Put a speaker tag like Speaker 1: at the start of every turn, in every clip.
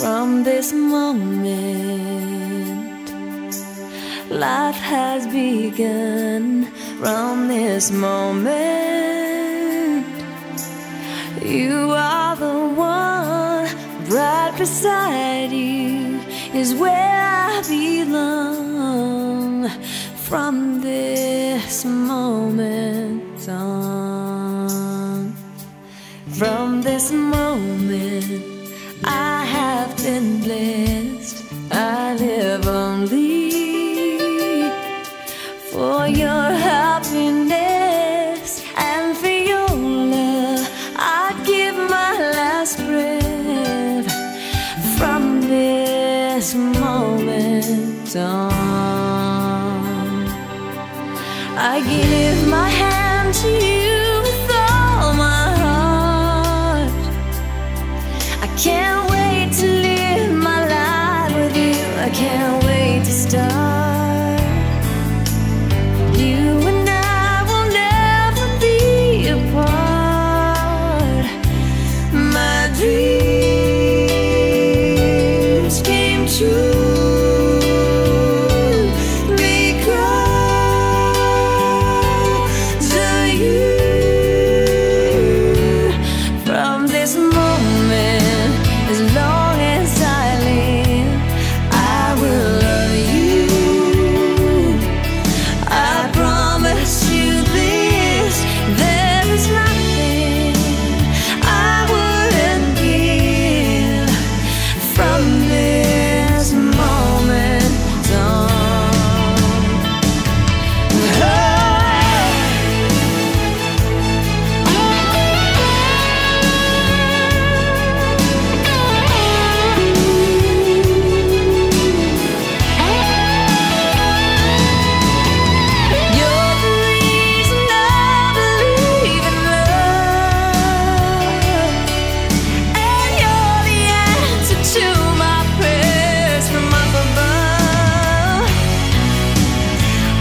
Speaker 1: From this moment, life has begun. From this moment, you are the one. Right beside you is where I belong. From this moment on, from this moment, I have been blessed. I live only for your happiness and for your love. I'd give my last breath. From this moment on, I give my hand to you with all my heart. I can't wait to live my life with you. I can't wait to start. You and I will never be apart. My dreams came true because of you. From this moment, as long as I live, I will love you. I promise you this, there is nothing I wouldn't give. From this moment on. You're the reason I believe in love, and you're the answer to my prayers from up above.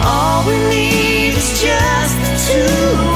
Speaker 1: All we need is just the two